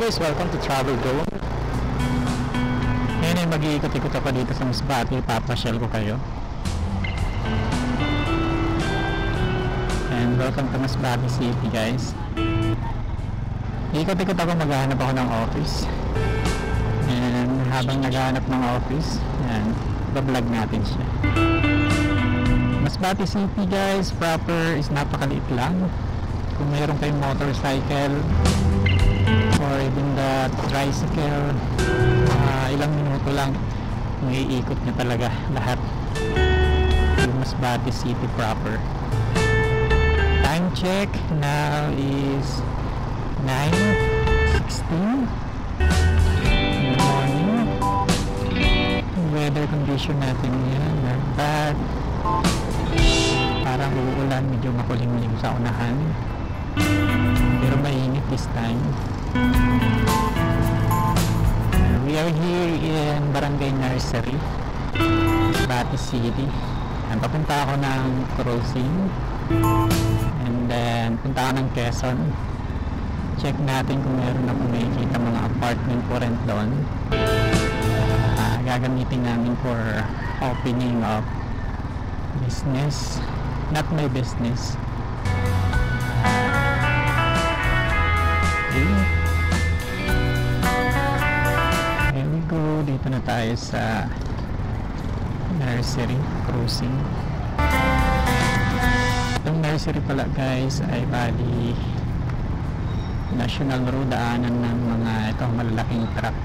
guys, welcome to Travel Dome. Ngayon ay mag-iikot-ikot ako dito sa Masbate. Papasyal ko kayo. And welcome to Masbate City, guys. Ikot-ikot ako, maghahanap ako ng office. And habang naghahanap ng office, yan, bablog natin siya. Masbate City, guys, proper is napakaliit lang. Kung mayroon kayong motorcycle or even the tricycle, ilang minuto lang maiikot niya talaga lahat yung Masbate City proper. Time check now is 9:16 in the morning. Weather condition natin yan, not bad. Parang uulan, medyo makulimlim sa unahan, pero mainit this time. We are here in Barangay Nursery, Masbate City. And papunta ako ng crossing, and then punta ako ng Quezon. Check natin kung meron akong makikita mga apartment for rent doon. Gagamitin namin for opening of business, not my business. Here we go. Dito na tayo sa nursery crossing. Itong nursery pala, guys, ay bali national road, daanan ng mga itong malalaking truck.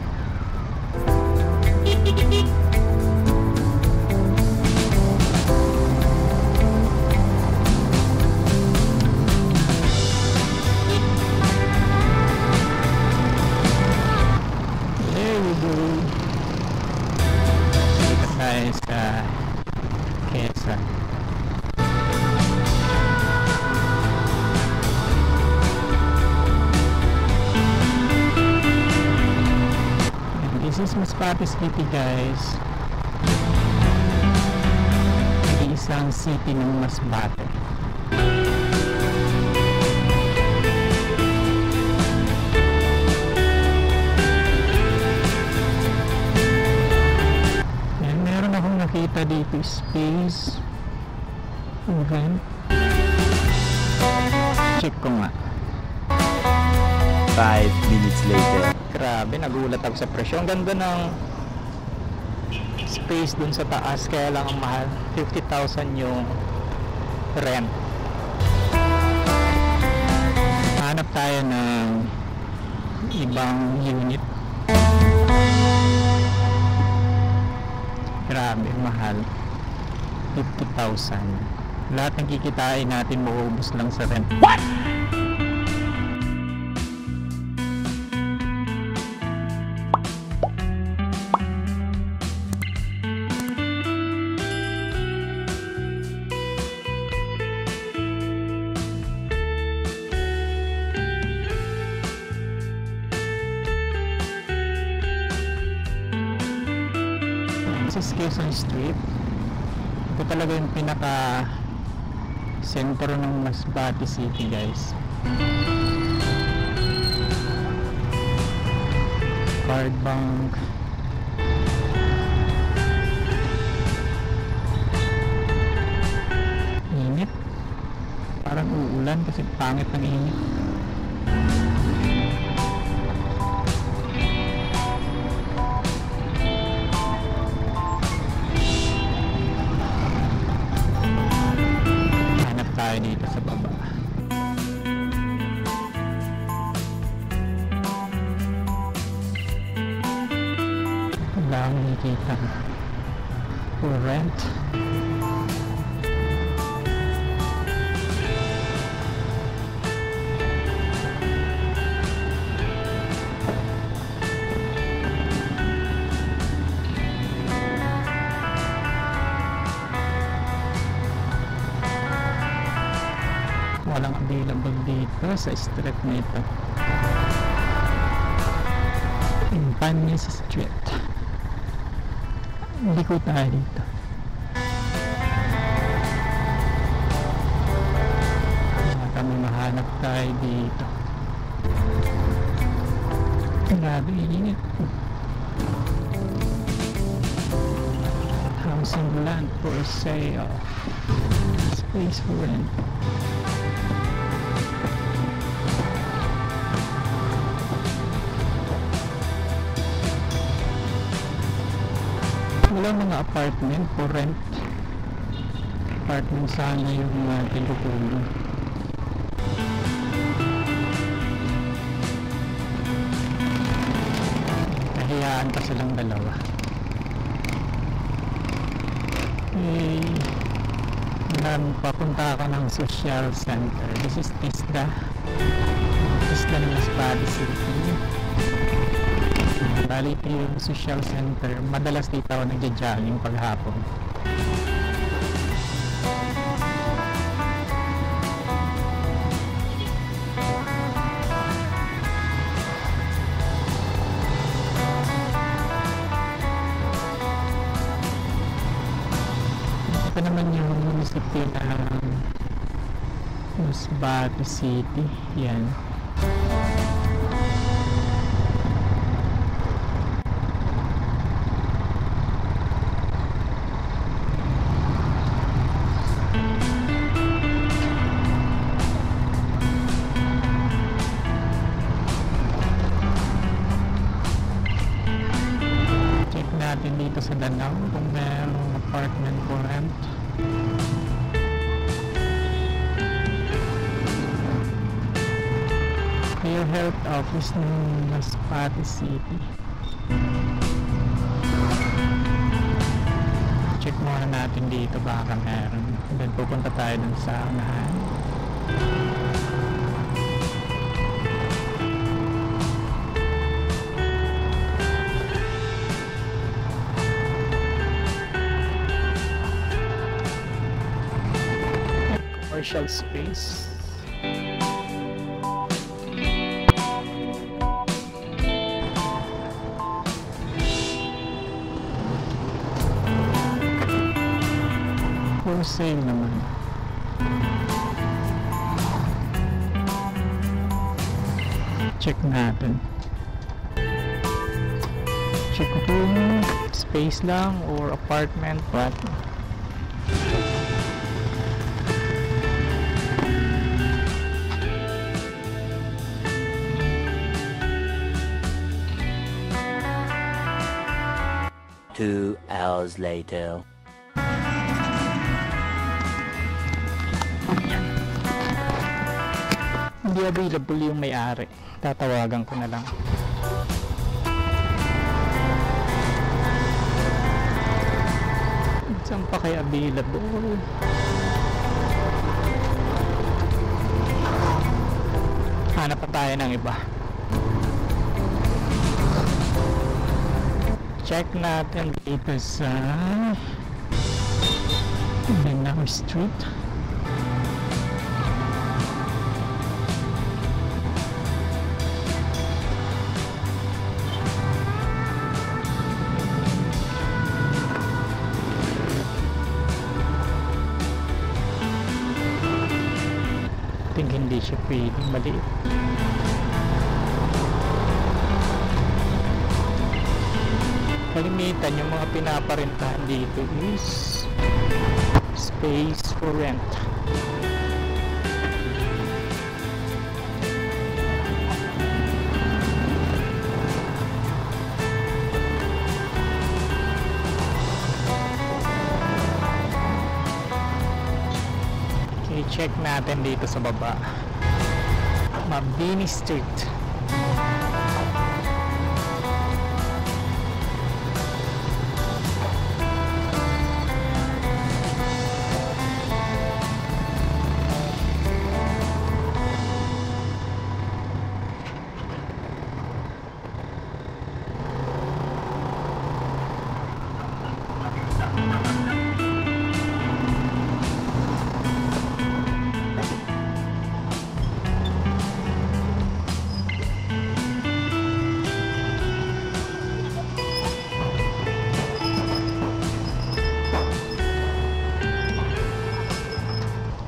Sa Quezon. And this is Masbate City, guys. Isang city ng Masbate. Nakita dito space event. Check ko nga. 5 minutes later. Grabe, nagulat ako sa presyo. Ang ganda ng space dun sa taas, kaya lang ang mahal. 50,000 yung rent. Hanap tayo ng ibang unit. Grabe, mahal. 50,000. Lahat ng kikitain natin mauubos lang sa rent. What? This is Quezon Street. Ito talaga yung pinaka sentro ng Masbate City, guys. Card bank. Init. Parang uulan kasi pangit ng init. Dito sa baba. Wala akong nakikita for rent. Walang available dito sa street na ito. Impañez Street. Hindi ko tayo dito. Kami mahanap tayo dito. Grabe init. Housing land for sale. Space for rent. Wala mga apartment for rent. Apartment sana yung tinutulo. Nahiyaan pa silang dalawa. Okay. Papunta ako ng social center. This is TISDA. TISDA ng Masbate City. Bali ito yung social center. Madalas dito ako nagja-jogging paghapon. Ito naman yung munisipyo ng Masbate City. Yan. Check natin dito sa Danao kung mayroong apartment for rent. Your health office ng Masbate City. Check muna natin dito baka meron. Then pupunta tayo dun sa unahan. Commercial space. For sale naman. Check natin. Check kung space lang or apartment, but Two hours later. hindi available yung may-ari. Tatawagan ko na lang. Saan pa kaya available? Hanap pa tayo ng iba. Check natin dito sa Danao Street. Hindi siya pwedeng maliit. Kalimitan yung mga pinaparentahan dito is space for rent. Check natin dito sa baba. Mabini Street.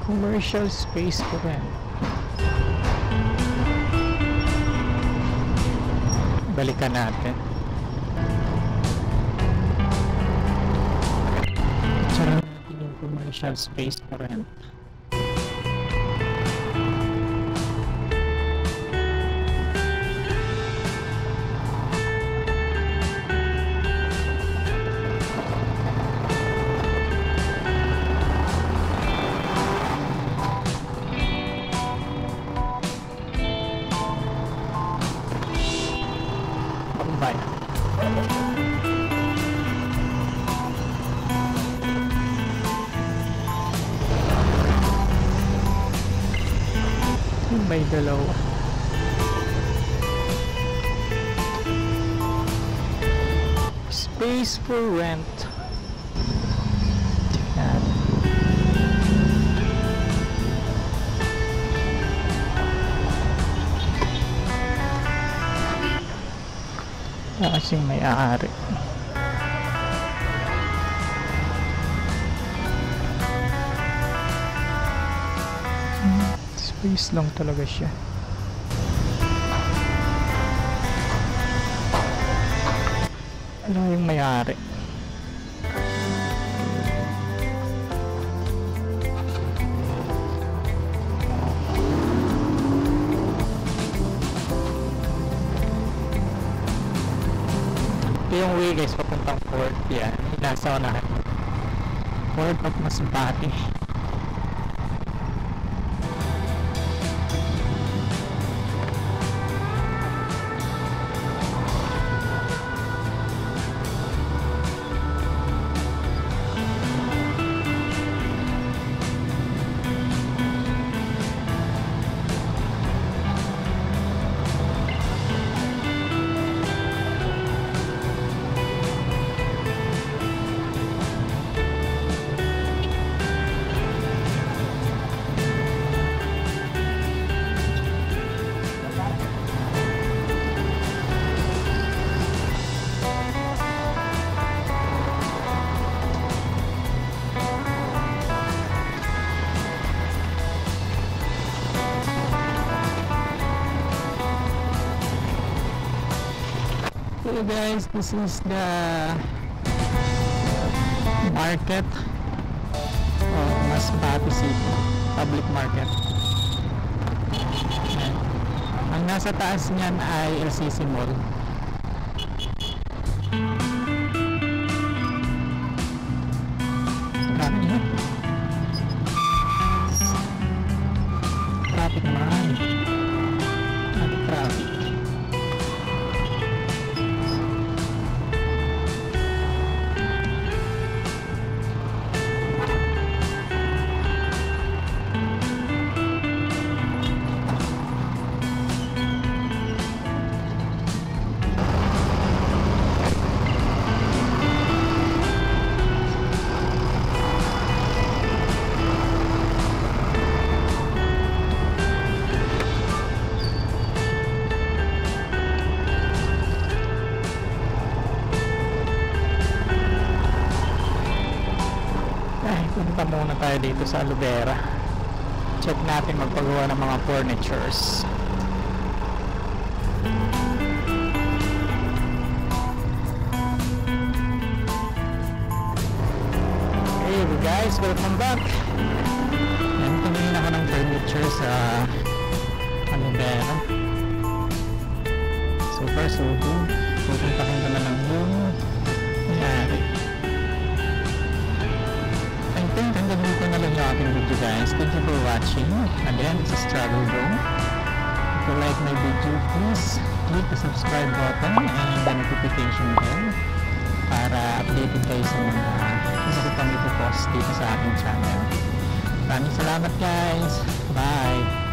Commercial space for rent. balikan natin. Picture natin yung commercial space for rent. Bye. May dalawa. Space for rent. Yan. Kasing may-ari. Space lang talaga siya. Ano yung may-ari? Ito yung way guys, papuntang port. Yan, nasa unahan. Port of Masbate. So guys, this is the market of Masbate City, public market. Ayan. Ang nasa taas niyan ay LCC Mall. Traffic na. Traffic naman. Traffic. Punta muna tayo dito sa Alubera. Check natin magpagawa ng mga furnitures. Hey guys, welcome back. Yan, tumingin ako ng furniture sa Alubera. So far so good. Pupunta ko na lang yung nangyari. Hanggang dito na lang yung aking video guys. Thank you for watching. Again, it's a struggle bro. If you like my video, please click the subscribe button and the notification bell para updated kayo sa mga isa ko pang ipopost dito sa aking channel. Maraming salamat guys. Bye!